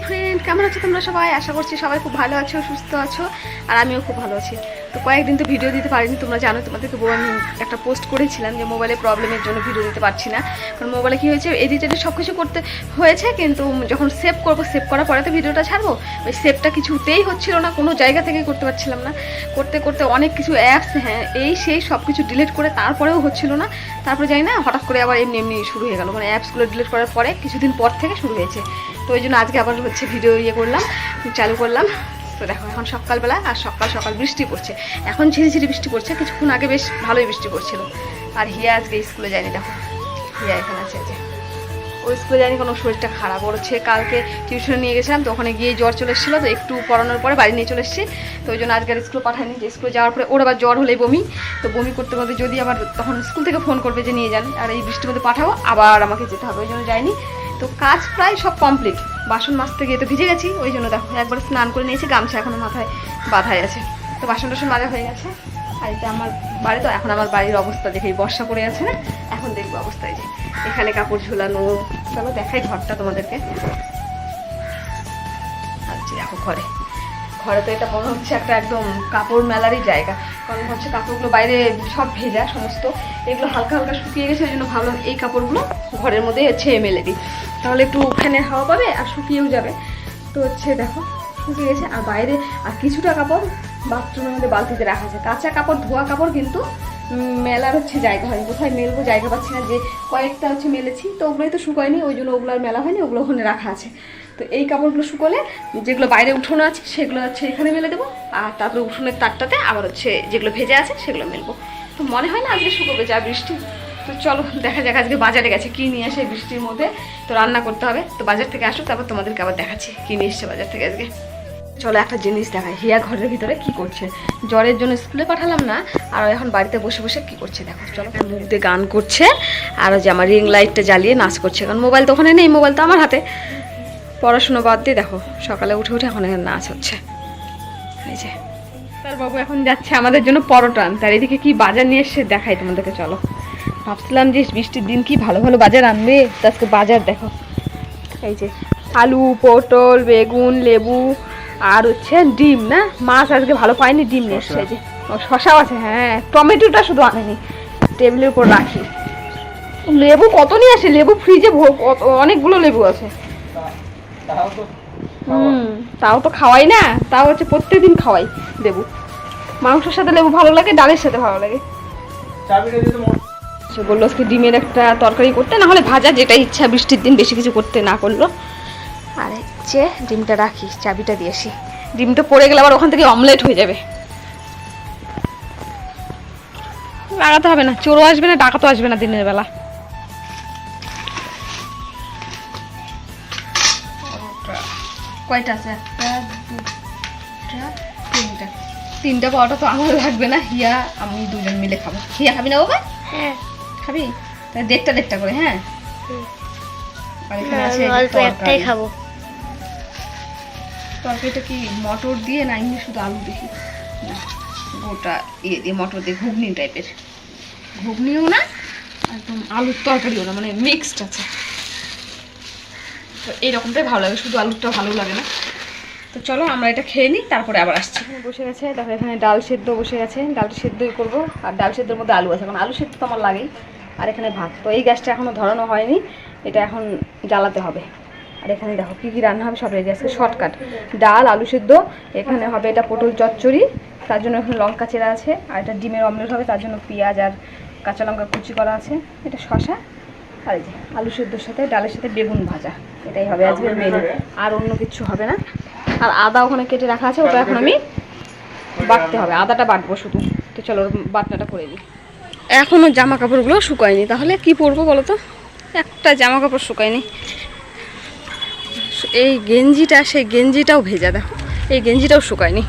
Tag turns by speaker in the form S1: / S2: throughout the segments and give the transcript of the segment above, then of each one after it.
S1: Friend, কেমন আছো তোমরা সবাই? আশা করছি সবাই খুব ভালো আছো, সুস্থ আছো, আর আমিও খুব ভালো আছি। তো কয়েকদিন তো ভিডিও দিতে পারিনি, তোমরা জানো, তোমাদেরকে আমি একটা পোস্ট করেছিলাম যে মোবাইলের প্রবলেমের জন্য ভিডিও দিতে পারছি না। কারণ মোবাইলে কী হয়েছে, এডিট সব কিছু করতে হয়েছে, কিন্তু যখন সেভ করবো, সেভ করার পরে তো ভিডিওটা ছাড়বো, ওই সেভটা কিছুতেই হচ্ছিল না, কোনো জায়গা থেকে করতে পারছিলাম না। করতে করতে অনেক কিছু অ্যাপস, হ্যাঁ এই সেই সব কিছু ডিলিট করে তারপরেও হচ্ছিল না। তারপরে যাই না, হঠাৎ করে আবার এমনি এমনি শুরু হয়ে গেল, মানে অ্যাপসগুলো ডিলিট করার পরে কিছুদিন পর থেকে শুরু হয়েছে। তো ওই জন্য আজকে আবার হচ্ছে ভিডিও করলাম, চালু করলাম। তো দেখো এখন সকালবেলা, আর সকাল সকাল বৃষ্টি পড়ছে, এখন ঝিরিঝিরি বৃষ্টি পড়ছে, কিছুক্ষণ আগে বেশ ভালোই বৃষ্টি পড়ছিল। আর হিয়া আজকে স্কুলে যায়নি, দেখো হিয়া এখানে আছে। যে ও স্কুলে যায়নি, কোনো শরীরটা খারাপ, ওর হচ্ছে কালকে টিউশনে নিয়ে গেছিলাম, তো ওখানে গিয়ে জ্বর চলে এসেছিলো, তো একটু পড়ানোর পরে বাড়ি নিয়ে চলে এসেছি। তো ওই জন্য আজকে আর স্কুলে পাঠায়নি, যে স্কুলে যাওয়ার পরে ওর আবার জ্বর হলেই বমি, তো বমি করতে করতে যদি আবার তখন স্কুল থেকে ফোন করবে যে নিয়ে যান, আর এই বৃষ্টির মধ্যে পাঠাবো, আবার আমাকে যেতে হবে, ওই জন্য যাইনি। তো কাজ প্রায় সব কমপ্লিট, বাসন মাজতে গিয়ে তো ভিজে গেছি, ওই জন্য দেখো একবার স্নান করে নিয়েছি, গামছা এখনো মাথায় বাঁধাই আছে। তো বাসন টাসন মাজা হয়ে গেছে। আর এটা আমার বাড়ি, তো এখন আমার বাড়ির অবস্থা দেখে, বর্ষা পড়ে আছে না, এখন দেখবো অবস্থায় যে এখানে কাপড় ঝুলানো। চলো দেখাই ঘরটা তোমাদেরকে। আচ্ছা দেখো ঘরে, ঘরে তো এটা মনে হচ্ছে একটা একদম কাপড় মেলারই জায়গা, কারণ হচ্ছে কাপড়গুলো বাইরে সব ভেজা সমস্ত, এগুলো হালকা হালকা শুকিয়ে গেছে, ওই জন্য ভাবলাম এই কাপড়গুলো ঘরের মধ্যে ছেয়ে মেলে দিই, তাহলে একটু ফ্যানের হাওয়া পাবে আর শুকিয়েও যাবে। তো হচ্ছে দেখো শুকিয়ে গেছে, আর বাইরে আর কিছুটা কাপড় বাথরুমের মধ্যে বালতিতে রাখা আছে, কাঁচা কাপড়, ধোয়া কাপড়, কিন্তু মেলার হচ্ছে জায়গা হয়নি, কোথায় মেলবো জায়গা পাচ্ছি না। যে কয়েকটা হচ্ছে মেলেছি, তো ওগুলোই তো শুকায়নি, ওই জন্য ওগুলো আর মেলা হয়নি, ওগুলো ওখানে রাখা আছে। তো এই কাপড়গুলো শুকোলে যেগুলো বাইরে উঠোনো আছে সেগুলো হচ্ছে এখানে মেলে দেবো, আর তারপরে উঠোনের তারটাতে আবার হচ্ছে যেগুলো ভেজে আছে সেগুলো মেলবো। তো মনে হয় না আজকে শুকোবে, যা বৃষ্টি। তো চলো দেখা যাক, আজকে বাজারে গেছে কী নিয়ে আসে বৃষ্টির মধ্যে, তো রান্না করতে হবে। তো বাজার থেকে আসো, তারপর তোমাদেরকে আবার দেখাচ্ছি কী নিয়ে এসছে বাজার থেকে আজকে। চলো একটা জিনিস দেখাই, হিয়া ঘরের ভিতরে কি করছে, জ্বরের জন্য স্কুলে পাঠালাম না, আর এখন বাড়িতে বসে বসে কি করছে দেখো। চলো, মুখ দিয়ে গান করছে, আর যে আমার রিং লাইটটা জ্বালিয়ে নাচ করছে, কারণ মোবাইল তো ওখানে নেই, মোবাইল তো আমার হাতে। পড়াশুনো বাদ দিয়ে দেখো সকালে উঠে উঠে এখন এখানে নাচ হচ্ছে। এই যে তার বাবু এখন যাচ্ছে আমাদের জন্য পরোটা আনতে, আর এদিকে কি বাজার নিয়ে এসে দেখাই তোমাদেরকে। চলো, ভাবছিলাম যে বৃষ্টির দিন কি ভালো ভালো বাজার আনবে, তো আজকে বাজার দেখো। এই যে আলু, পটল, বেগুন, লেবু, আর হচ্ছে ডিম, না মাছ আজকে ভালো পাইনি, ডিম নিয়ে এসছে। যে ও শশাও আছে, হ্যাঁ টমেটোটা শুধু আনেনি, টেবিলের উপর রাখি। লেবু কত নিয়ে আসে, লেবু ফ্রিজে অনেকগুলো লেবু আছে। তাও তো খাওয়াই না, তাও হচ্ছে প্রত্যেকদিন খাওয়াই লেবু। মাংসের সাথে লেবু ভালো লাগে, ডালের সাথে ভালো লাগে। সে বললো আজকে ডিমের একটা তরকারি করতে, না হলে ভাজা, যেটা ইচ্ছা, বৃষ্টির দিন বেশি কিছু করতে না করলো। আর হচ্ছে ডিমটা রাখি, চাবিটা দিয়েছি, ডিমটা পড়ে গেলে আবার ওখান থেকে অমলেট হয়ে যাবে। লাগাতে হবে না, চোরও আসবে না, ডাকাতও আসবে না দিনের বেলা। কয়টা আছে? একটা, দুটা, তিনটা। তিনটা পাওয়াটা তো আমার লাগবে না, হিয়া আমি দুজন মিলে খাবো। হিয়া খাবি না বাবা? হ্যাঁ খাবি, দেড়টা দেড়টা করে। হ্যাঁ
S2: একটাই খাবো।
S1: তরকারিটা কি মটর দিয়ে না এমনি শুধু আলু দেখি, না গোটা ইয়ে দিয়ে মটর দিয়ে, ঘুগনি টাইপের, ঘুগনিও না একদম আলুর তরকারিও না, মানে মিক্সড আছে। তো এইরকমটাই ভালো লাগে, শুধু আলুরটা ভালো লাগে না। তো চলো আমরা এটা খেয়ে নিই, তারপরে আবার আসছি। বসে গেছে দেখো, এখানে ডাল সেদ্ধ বসে গেছে, ডালটা সেদ্ধই করবো, আর ডাল সেদ্ধের মধ্যে আলু আছে, কারণ আলু সেদ্ধ তো আমার লাগেই। আর এখানে ভাত, তো এই গ্যাসটা এখনও ধরানো হয়নি, এটা এখন জ্বালাতে হবে। আর এখানে দেখো কী কী রান্না হবে সব রেডি আছে, শর্টকাট ডাল, আলু সেদ্ধ, এখানে হবে এটা পটল চচ্চড়ি, তার জন্য এখানে লঙ্কা চেরা আছে, আর এটা ডিমের অমলেট হবে, তার জন্য পেঁয়াজ আর কাঁচা লঙ্কা কুচি করা আছে, এটা শশা, আর এই যে আলু সেদ্ধর সাথে ডালের সাথে বেগুন ভাজা, এটাই হবে আজকের মেনু, আর অন্য কিছু হবে না। আর আদা ওখানে কেটে রাখা আছে, ওটা এখন আমি বাটতে হবে, আদাটা বাটবো শুধু। তো চলো বাটনাটা করে দিই। এখনও জামা কাপড়গুলো শুকায়নি, তাহলে কি পরবো বলো তো, একটা জামা কাপড় শুকায়নি। এই গেঞ্জিটা, সেই গেঞ্জিটাও ভেজা, দেখো এই গেঞ্জিটাও শুকায়নি।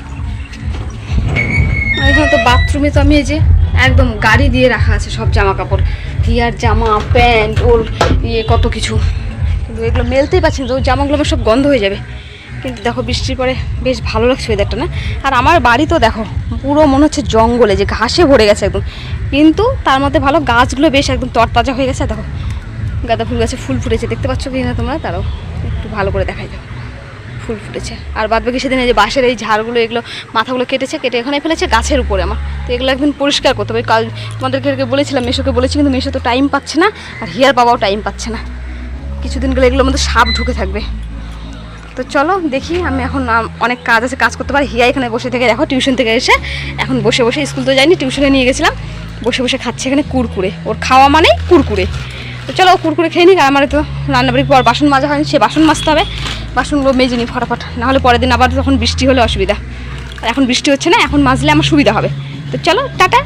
S1: আর এখানে তো বাথরুমে তো আমি এই যে একদম গাড়ি দিয়ে রাখা আছে সব জামা কাপড়, হিয়ার জামা, প্যান্ট, ওর ইয়ে কত কিছু, কিন্তু এগুলো মেলতেই পারছি না, তো ওই জামাগুলো আমার সব গন্ধ হয়ে যাবে। কিন্তু দেখো বৃষ্টির পরে বেশ ভালো লাগছে ওয়েদারটা, না? আর আমার বাড়ি তো দেখো পুরো মনে হচ্ছে জঙ্গলে, যে ঘাসে ভরে গেছে একদম, কিন্তু তার মধ্যে ভালো গাছগুলো বেশ একদম তরতাজা হয়ে গেছে। দেখো গাঁদা ফুল গাছে ফুল ফুটেছে, দেখতে পাচ্ছ কি না তোমরা? তারাও একটু ভালো করে দেখাই দাও। ফুল ফুটেছে। আর বাদ বাকি সেদিন এই যে বাঁশের এই ঝাড়গুলো এগুলো মাথাগুলো কেটে এখানে ফেলেছে গাছের উপরে আমার। তো এগুলো একদিন পরিষ্কার করতে হবে। কাল তোমাদেরকে বলেছিলাম, মেশোকে বলেছি, কিন্তু মেশো তো টাইম পাচ্ছে না, আর হিয়ার বাবাও টাইম পাচ্ছে না। কিছুদিন গেলে এগুলোর মধ্যে সাপ ঢুকে থাকবে। তো চলো দেখি, আমি এখন অনেক কাজ আছে, কাজ করতে পারি। হিয়া এখানে বসে থেকে দেখো, টিউশন থেকে এসে এখন বসে বসে, স্কুল তো যাইনি, টিউশনে নিয়ে গেছিলাম, বসে বসে খাচ্ছে এখানে কুরকুরে। ওর খাওয়া মানেই কুরকুরে। তো চলো ও কুরকুরে খেয়ে নিক। আর আমার তো রান্নাবাড়ির পর বাসন মাজা হয়নি, সে বাসন মাজতে হবে, বাসনগুলো মেজে নিই ফটাফট, নাহলে পরের দিন আবার তখন বৃষ্টি হলে অসুবিধা। আর এখন বৃষ্টি হচ্ছে না, এখন মাজলে আমার সুবিধা হবে। তো চলো টাটা।